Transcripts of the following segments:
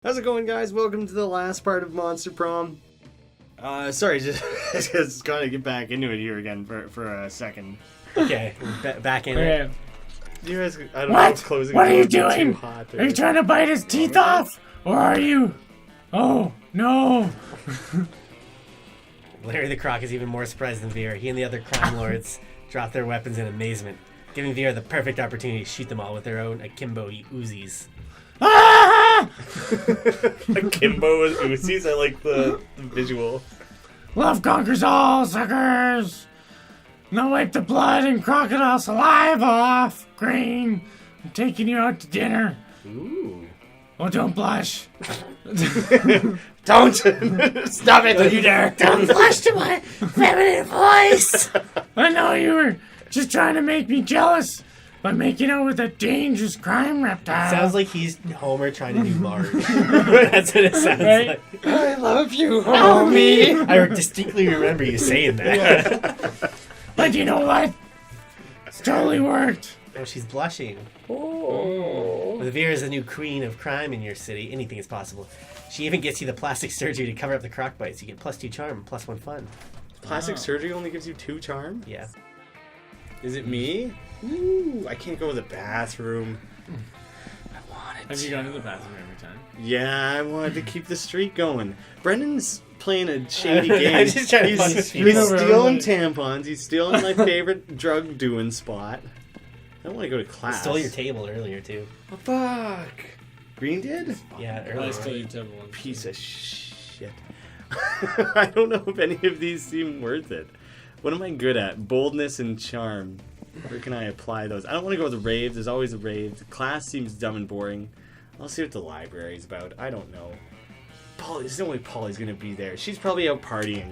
How's it going, guys? Welcome to the last part of Monster Prom. Sorry, just gotta get back into it here again for a second. Okay, back in it. You guys, I don't know What? if closing What are you doors doing? too hot Are you trying to bite his teeth off? Or are you... Oh, no. Larry the Croc is even more surprised than Veer. He and the other crime lords drop their weapons in amazement, giving Veer the perfect opportunity to shoot them all with their own akimbo Uzis. Ah! Akimbo with Uzis, I like the visual. Love conquers all, suckers. Now wipe the blood and crocodile saliva off, Green. I'm taking you out to dinner. Ooh. Oh, don't blush. Don't! Stop it! Don't you dare. Don't blush to my feminine voice! I know you were just trying to make me jealous by making out with a dangerous crime reptile. Sounds like he's Homer trying to do Marge. That's what it sounds Right? like. I love you, homie! I distinctly remember you saying that. But you know what? It's totally worked. Oh, she's blushing. Oh. With Veer is the new queen of crime in your city, anything is possible. She even gets you the plastic surgery to cover up the croc bites. You get +2 charm, +1 fun. Plastic surgery only gives you 2 charm? Yeah. Is it me? Ooh, I can't go to the bathroom. I want it. Have you gone to the bathroom every time? Yeah, I wanted to keep the streak going. Brendan's playing a shady game. I'm just trying to fuck with He's people. stealing tampons. He's stealing my favorite drug doing spot. I don't want to go to class. I stole your table earlier, too. Oh, fuck. Green did? Yeah, I earlier. stole your table once. Piece of shit. I don't know if any of these seem worth it. What am I good at? Boldness and charm. Where can I apply those? I don't want to go to the rave. There's always a rave. The class seems dumb and boring. I'll see what the library's about. I don't know. Polly, there's no way Polly's going to be there. She's probably out partying.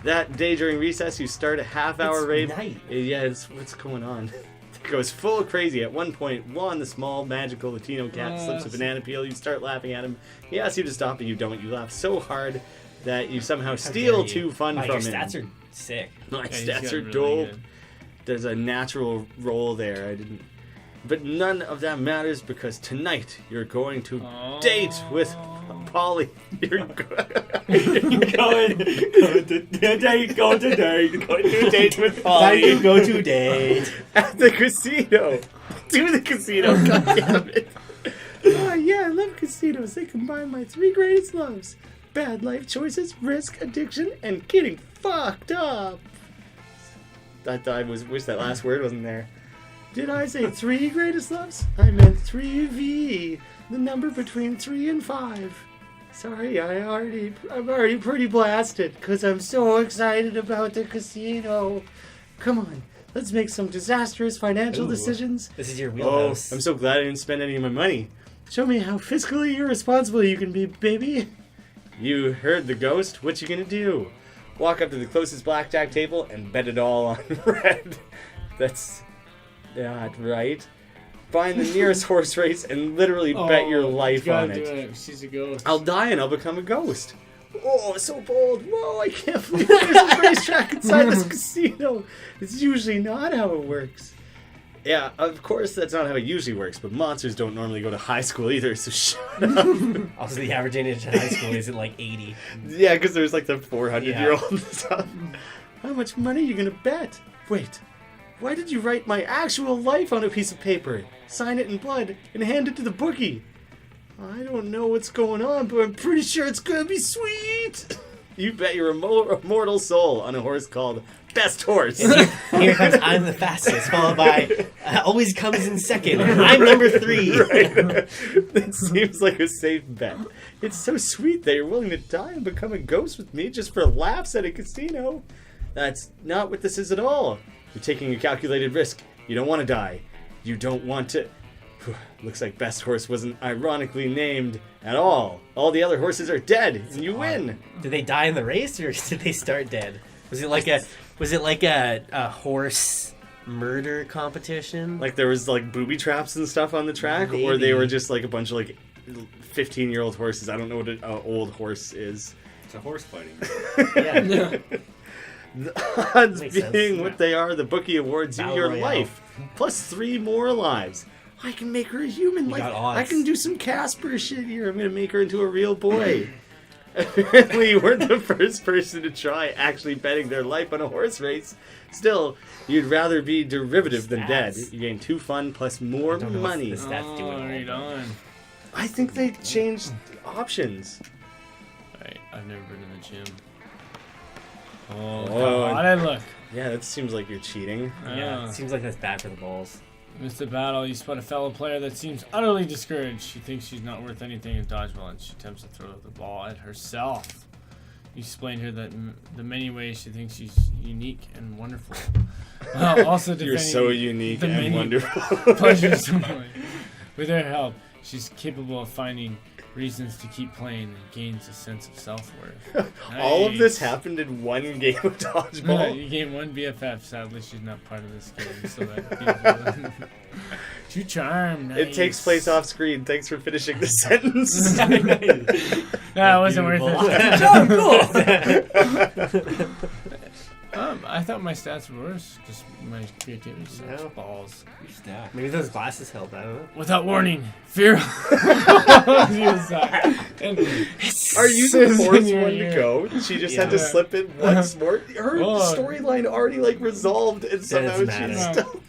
That day during recess, you start a half-hour It's rave. night. Yeah, what's going on? It goes full crazy. At one point, Juan, the small, magical Latino cat, slips a banana peel. You start laughing at him. He asks you to stop, and you don't. You laugh so hard that you somehow steal 2 fun Wow, from your him. stats are sick. My Yeah, he's stats got are really dope. good. There's a natural roll there. I didn't. But none of that matters because tonight you're going to date with Polly. You're going to date with Time to Polly go to date. at the casino. To the casino. God damn it. Oh, yeah, I love casinos. They combine my 3 greatest loves: bad life choices, risk, addiction, and getting fucked up. I wish that last word wasn't there. Did I say 3 greatest loves? I meant 3V, the number between 3 and 5. Sorry, I'm already pretty blasted because I'm so excited about the casino. Come on, let's make some disastrous financial Ooh. decisions. This is your Oh, wheelhouse. I'm so glad I didn't spend any of my money. Show me how fiscally irresponsible you can be, baby. You heard the ghost. What you gonna do? Walk up to the closest blackjack table and bet it all on red. That's not right. Find the nearest horse race and literally bet your life on it. She's a ghost. I'll die and I'll become a ghost. Oh, so bold. Whoa, I can't believe there's a racetrack inside this casino. It's usually not how it works. Yeah, of course that's not how it usually works, but monsters don't normally go to high school either, so shut up. Also, the average age in high school is at like 80. Yeah, because there's like the 400-year-old and stuff. How much money are you going to bet? Wait, why did you write my actual life on a piece of paper, sign it in blood, and hand it to the bookie? I don't know what's going on, but I'm pretty sure it's going to be sweet. You bet your immortal soul on a horse called Best Horse. Here comes I'm the fastest, followed by always comes in second. I'm number 3. Right. That seems like a safe bet. It's so sweet that you're willing to die and become a ghost with me just for laughs at a casino. That's not what this is at all. You're taking a calculated risk. You don't want to die. You don't want to... Looks like Best Horse wasn't ironically named at all. All the other horses are dead, and you win. Did they die in the race, or did they start dead? Was it like a horse murder competition? Like there was like booby traps and stuff on the track, or they were just like a bunch of like 15-year-old horses. I don't know what an old horse is. It's a horse fighting. Yeah. The odds Makes being sense. what they are, the bookie awards you Battle your Royale. life, plus 3 more lives. I can make her a human. Like got odds. I can do some Casper shit here. I'm gonna make her into a real boy. Apparently, you weren't the first person to try actually betting their life on a horse race. Still, you'd rather be derivative than dead. You gain 2 fun plus more money. The stats do it right on. I think they changed options. I've never been in the gym. Oh, How'd I look? Yeah, that seems like you're cheating. Yeah, it seems like that's bad for the balls. Amidst the battle, you spot a fellow player that seems utterly discouraged. She thinks she's not worth anything in dodgeball, and she attempts to throw the ball at herself. You explain to her that the many ways she thinks she's unique and wonderful. Also, You're so unique and wonderful. Pleasures of life. With her help, she's capable of finding reasons to keep playing and gains a sense of self-worth. All of this happened in one game of dodgeball. You gain 1 BFF. Sadly, she's not part of this game, so that too charmed. Nice. It takes place off screen. Thanks for finishing the sentence. That wasn't worth it. I thought my stats were worse. Just my creativity sucks balls. Maybe those glasses help. I don't know. Without warning, fear. Are you the fourth one to go? She just had to slip in once more. Her storyline already resolved, and somehow she's still.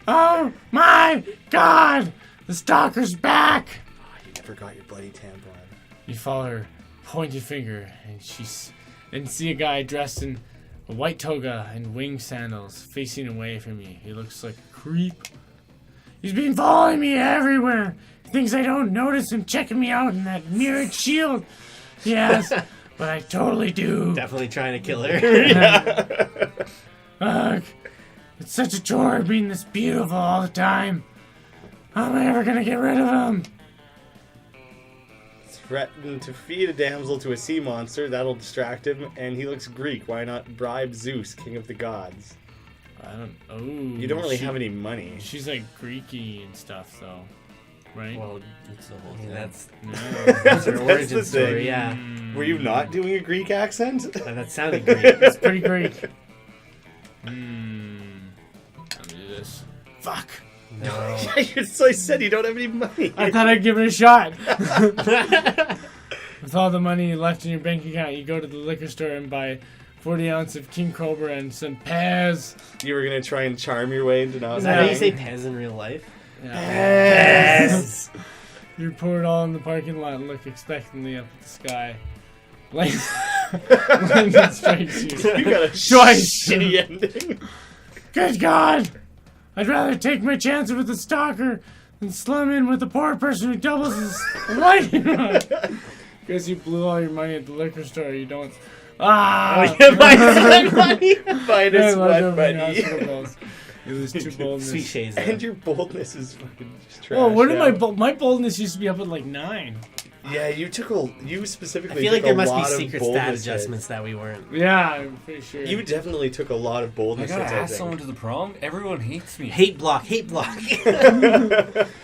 Oh my God! The stalker's back. Oh, you never got your bloody tampon. You follow her pointed finger, and and see a guy dressed in a white toga and wing sandals facing away from you. He looks like a creep. He's been following me everywhere. He thinks I don't notice him checking me out in that mirrored shield. Yes, but I totally do. Definitely trying to kill her. Ugh, it's such a chore being this beautiful all the time. How am I ever gonna get rid of him? Threatened to feed a damsel to a sea monster. That'll distract him, and he looks Greek. Why not bribe Zeus, king of the gods? You don't really have any money. She's like Greeky and stuff, though, right? Well, it's the whole thing. That's her origin story. Yeah. Were you not doing a Greek accent? That sounded Greek. It's pretty Greek. Let me do this. Fuck. No. So I said you don't have any money. I thought I'd give it a shot. With all the money left in your bank account, you go to the liquor store and buy 40 ounces of King Cobra and some Pez. You were going to try and charm your way into not Is that how you say Pez in real life? Yeah. Pez! You pour it all in the parking lot and look expectantly up at the sky. Lightning strikes you. You got a Twice. shitty ending. Good God! I'd rather take my chances with the stalker than slum in with the poor person who doubles his lightning rod. Because you blew all your money at the liquor store, you don't... Minus one money. It was too boldness. Sweet shades. And your boldness is fucking just trash. Oh, what did now. my boldness used to be up at 9. Yeah, you specifically. I feel like took there a must be lot of secret stat boldness adjustments that we weren't. Yeah, I'm pretty sure. You definitely took a lot of I boldness. gotta hits, ask someone to the prom. Everyone hates me. Hate block. Hate block.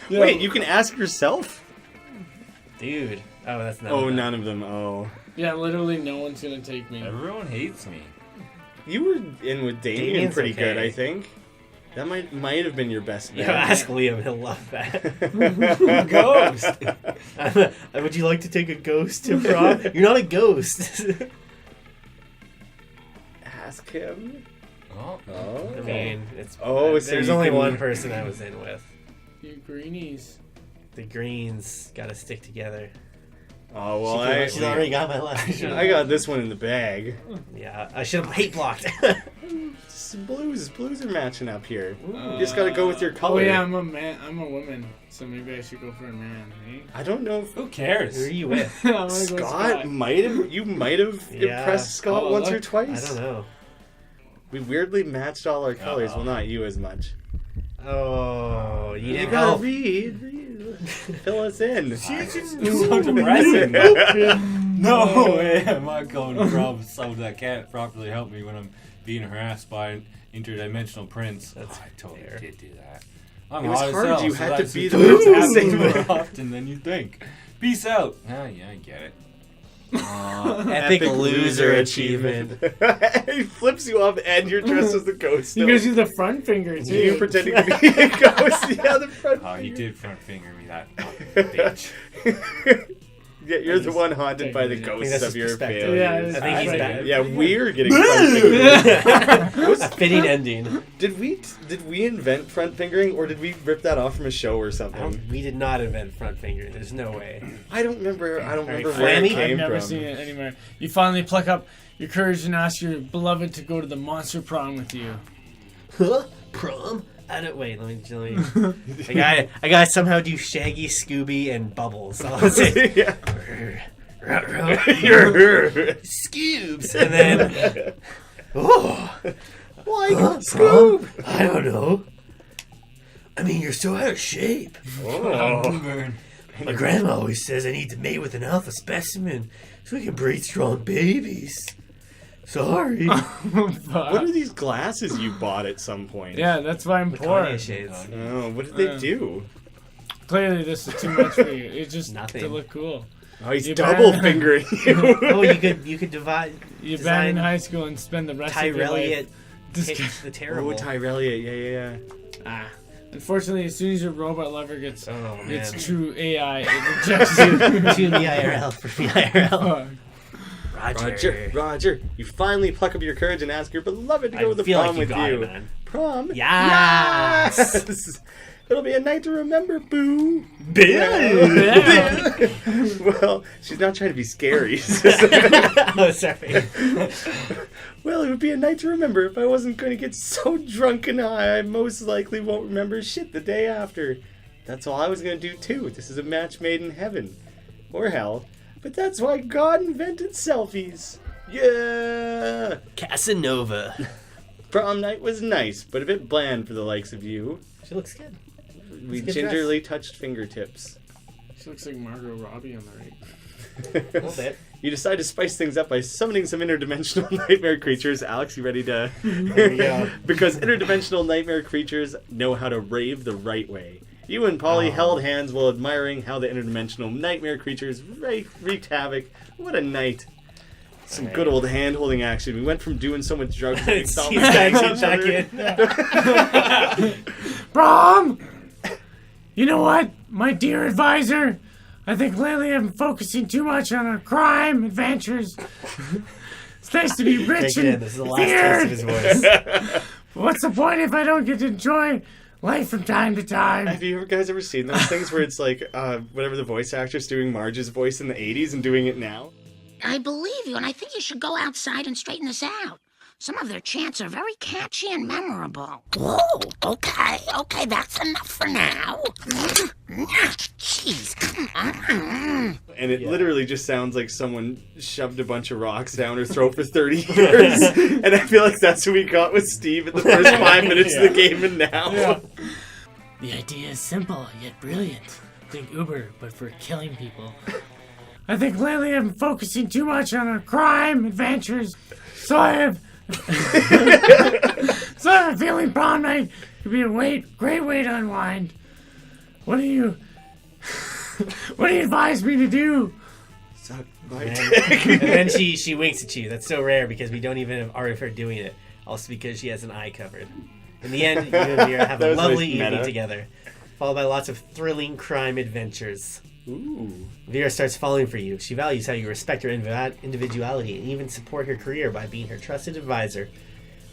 Wait, you can ask yourself? Dude. Oh, that's not. Oh, none of them. Oh. Yeah, literally no one's gonna take me. Everyone hates me. You were in with Damien Damien's pretty okay. good, I think. That might have been your best bet. Yeah, ask Liam. He'll love that. Ghost. Would you like to take a ghost to prom? You're not a ghost. Ask him. Oh. Oh. I mean, it's. Oh, so there's you only can- one person I was in with. You greenies. The greens gotta stick together. Oh well, She's already got my left. I got this one in the bag. Yeah, I should have hate blocked. Blues are matching up here. You just gotta go with your color. Oh yeah, I'm a man. I'm a woman, so maybe I should go for a man. Eh? I don't know if Who cares? Who are you with? I'm gonna go Scott might have. You might have Yeah. impressed Scott Oh, once or look. twice. I don't know. We weirdly matched all our colors. Uh-oh. Well, not you as much. Oh, you You didn't gotta help. read. Fill us in. so depressing. No way am I going to prom with someone that can't properly help me when I'm being harassed by an interdimensional prince. That's I totally fair. did do that. I'm It was hot as hard. hell, You so had to that's be just the person to happens save more it. often than you think. Peace out. Yeah, I get it. Epic loser achievement. He flips you off and you're dressed as the ghost. He gives you the front finger, too. You pretending to be a ghost. Yeah, the front Oh, he finger. did front finger me, that bitch. Yeah, you're the one haunted by the that's ghosts his of your perspective. failures. Yeah, I think he's I- bad. Yeah, we're getting front fingers. Fitting ending. Did we invent front fingering, or did we rip that off from a show or something? We did not invent front finger. There's no way. I don't remember. I don't remember Right, where it Flammy? came I've never from. seen it anywhere. You finally pluck up your courage and ask your beloved to go to the Monster Prom with you. Huh? Prom? I don't wait. Let me. I gotta somehow do Shaggy, Scooby, and Bubbles. I'll say Yeah. Scoobs, and then Why Prom? Scoob? I don't know. I mean, you're so out of shape. Oh. My grandma always says I need to mate with an alpha specimen so we can breed strong babies. Sorry. What are these glasses you bought at some point? Yeah, that's why I'm poor. Kanye shades. Oh, what did they do? Clearly, this is too much for you. It's just Nothing. to look cool. Oh, he's You double ban- fingering you. Oh, you could divide. You design abandon high school and spend the rest of your Tyrelliot life. Just hits the terrible. Oh, Tyrelia. Yeah. Ah. Unfortunately, as soon as your robot lover gets Oh man. its true AI, it rejects you. Tune the IRL for VIRL. Roger, Roger, you finally pluck up your courage and ask your beloved to go I to the feel prom like you with got you. it, man. Prom? Yes! Yes! It'll be a night to remember, boo. Yeah. Well, she's not trying to be scary. Oh, sorry. Well, it would be a night to remember if I wasn't going to get so drunk and high I most likely won't remember shit the day after. That's all I was going to do, too. This is a match made in heaven. Or hell. But that's why God invented selfies. Yeah! Casanova. Prom night was nice, but a bit bland for the likes of you. She looks good. We good gingerly touched fingertips. She looks like Margot Robbie on the right. A little bit. You decide to spice things up by summoning some interdimensional nightmare creatures. Alex, you ready to... There we go. Because interdimensional nightmare creatures know how to rave the right way. You and Polly held hands while admiring how the interdimensional nightmare creatures wreaked havoc. What a night. Some good old hand-holding action. We went from doing so much drugs that we thought we He's back each other. Prom! You know what, my dear advisor? I think lately I'm focusing too much on our crime adventures. It's nice to be rich Take it in. and This is the last taste of his voice. What's the point if I don't get to enjoy life from time to time? Have you guys ever seen those things where it's like, whatever the voice actor's doing Marge's voice in the 80s and doing it now? I believe you, and I think you should go outside and straighten this out. Some of their chants are very catchy and memorable. Whoa, okay, that's enough for now. Jeez, come on. And it literally just sounds like someone shoved a bunch of rocks down her throat for 30 years. And I feel like that's what we got with Steve in the first 5 minutes of the game and now. Yeah. The idea is simple, yet brilliant. Think Uber, but for killing people. I think lately I'm focusing too much on our crime adventures, so I have a feeling prom night could be a great way to unwind. What do you advise me to do? Suck my And dick. then she winks at you. That's so rare because we don't even have already her doing it. Also because she has an eye covered. In the end, you and Vera have That a was lovely nice evening meta. together, followed by lots of thrilling crime adventures. Ooh. Vera starts falling for you. She values how you respect her individuality and even support her career by being her trusted advisor.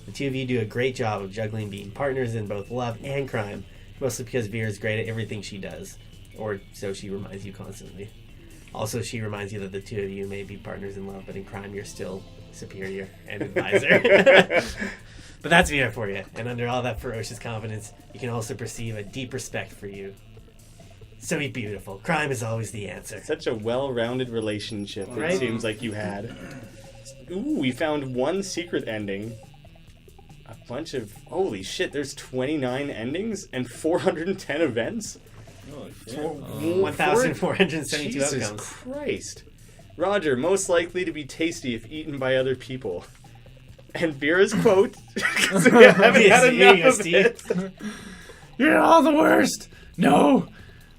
The two of you do a great job of juggling being partners in both love and crime, mostly because Vera is great at everything she does, or so she reminds you constantly. Also, she reminds you that the two of you may be partners in love, but in crime you're still superior and advisor. But that's Vera for you, and under all that ferocious confidence, you can also perceive a deep respect for you. So be beautiful. Crime is always the answer. Such a well-rounded relationship it Right? seems like you had. Ooh, we found one secret ending. A bunch of... Holy shit, there's 29 endings and 410 events? 1,472 Jesus outcomes. Christ. Roger, most likely to be tasty if eaten by other people. And Vera's quote, because we haven't Yes, had here you enough go, of it. You're all the worst. No,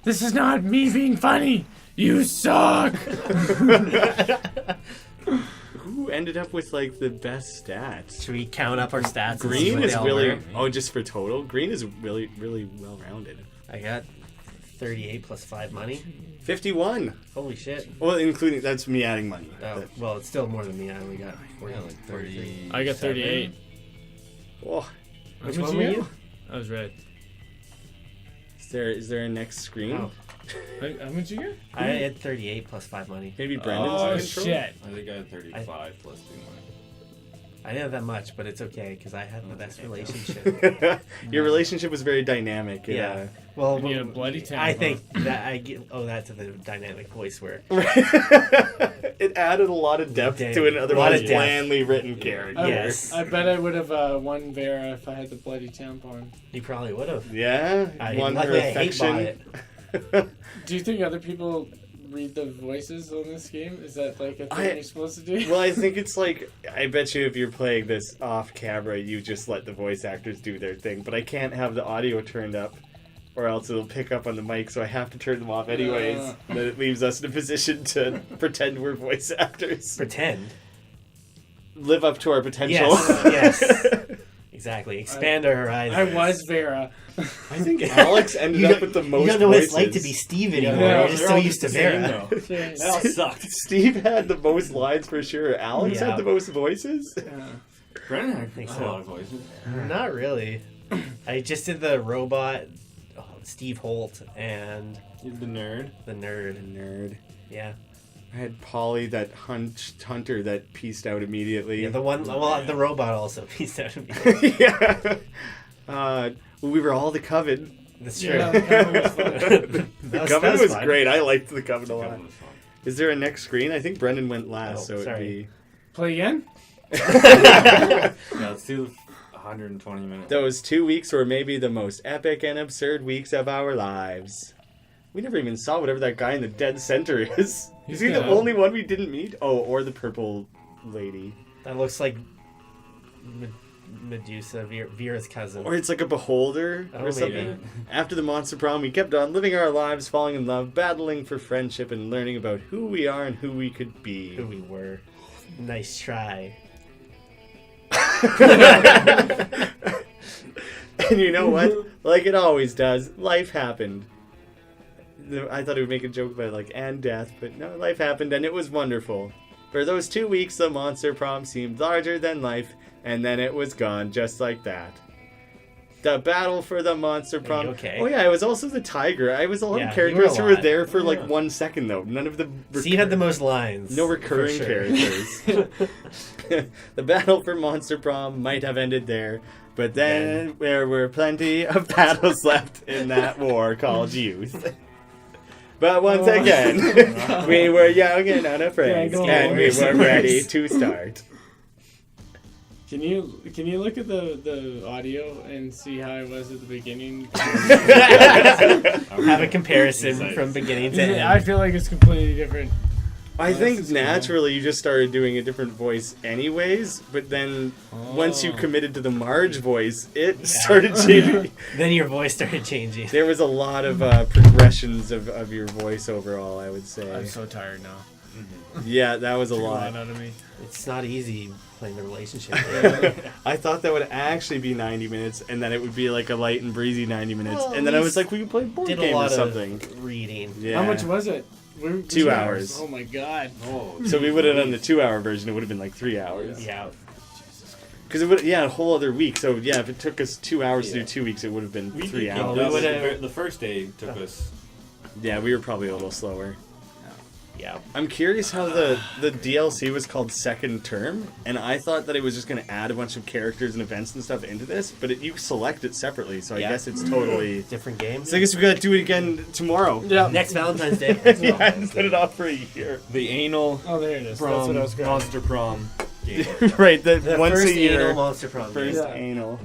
this is not me being funny. You suck! Who ended up with like the best stats? Should we count up our stats? and see Green what is they all really. were? Oh, just for total. Green is really, really well rounded. I got 38 plus 5 money. 51. Holy shit. Well, including that's me adding money. Oh, well, it's still more than me. I only got 40, Yeah, like 30. I got 38. Oh, Which How much one were you you? get? I was red. is there a next screen? Oh, How much you get? I had 38 plus 5 money. Maybe Brendan's Oh in control? shit! I think I had 35 plus 2 money. I didn't have that much, but it's okay because I had the best relationship. Your relationship was very dynamic. Yeah. Well, You need a bloody tampon. I think that I owe that to the dynamic voice work. It added a lot of depth It did. to an A lot otherwise of depth. blandly written character. Yes. I bet I would have won Vera if I had the bloody tampon. You probably would have. Yeah, I won her luckily I hate bought affection. it. Do you think other people read the voices on this game? Is that like a thing you're supposed to do? Well, I think it's like, I bet you if you're playing this off camera, you just let the voice actors do their thing. But I can't have the audio turned up, or else it'll pick up on the mic, so I have to turn them off anyways. Then it leaves us in a position to pretend we're voice actors. Pretend. Live up to our potential. Yes. Yes. Exactly. Expand our horizons. I was Vera. I think Alex ended up with the most You don't know what it's voices. like to be Steve anymore. Yeah, You're just they're so all used to the same, Vera. though. Yeah. That all sucked. Steve had the most lines for sure. Alex Yeah. had the most voices. Brennan had think a so. lot of voices. Not really. I just did the robot, Steve Holt, and He's the nerd. the nerd. Nerd. Yeah. I had Polly, that hunter that pieced out immediately. Yeah, the one. Well, the robot also pieced out of me. Yeah. We were all the Coven. That's true. Yeah, the cover was fun. The Coven was fun. great. I liked the Coven a lot. That was fun. Is there a next screen? I think Brendan went last, Oh, so it'd sorry. Play again? Yeah, let's do 120 minutes. Those 2 weeks were maybe the most epic and absurd weeks of our lives. We never even saw whatever that guy in the dead center is. Is he the gonna- only one we didn't meet? Oh, or the purple lady. That looks like Medusa, Vera's cousin. Or it's like a beholder Oh, or something. maybe. After the Monster Prom, we kept on living our lives, falling in love, battling for friendship, and learning about who we are and who we could be. Who we were. Nice try. And you know what? Like it always does, life happened. I thought it would make a joke about like and death, but no, life happened and it was wonderful. For those 2 weeks, the Monster Prom seemed larger than life, and then it was gone just like that. The battle for the Monster Prom. okay? Oh yeah, I was also the tiger. I was a lot Yeah, of you were characters a who were lot. there for like 1 second though. None of the So you had the most lines. no recurring for sure. characters. The battle for Monster Prom might have ended there, but then there were plenty of battles left in that war called youth. But once again, we were young and unafraid, Yeah, go and on. we were ready to start. Can you look at the audio and see how I was at the beginning? Have a comparison from beginning to end. I feel like it's completely different. I this think is cool. naturally you just started doing a different voice anyways, but then once you Oh. committed to the Marge voice, it started changing. Then your voice started changing. There was a lot of progressions of your voice overall, I would say. I'm so tired now. Yeah, that was a Took lot. out of me. It's not easy playing the relationship. I thought that would actually be 90 minutes, and then it would be like a light and breezy 90 minutes. Well, And then I was like, we could play a board Did a game or lot something. of reading. Yeah. How much was it? 2 hours. Oh my god. Oh, So we would have done the 2-hour version, it would have been like 3 hours. Yeah. Because it would, yeah, a whole other week. So yeah, if it took us 2 hours to do 2 weeks, it would have been 3 Yeah, hours. we that was would've- the first day took us. Yeah, we were probably a little slower. Yeah. I'm curious how the DLC was called Second Term, and I thought that it was just going to add a bunch of characters and events and stuff into this, but you select it separately, so I Yeah. guess it's totally... Different games. So I guess we got to do it again tomorrow. Yeah. Next Valentine's Day. Yeah, and put it off for a year. The anal Oh, there it is. prom, That's what I was going. Monster Prom game. Right, The once first a year. anal Monster Prom. First Yeah. anal.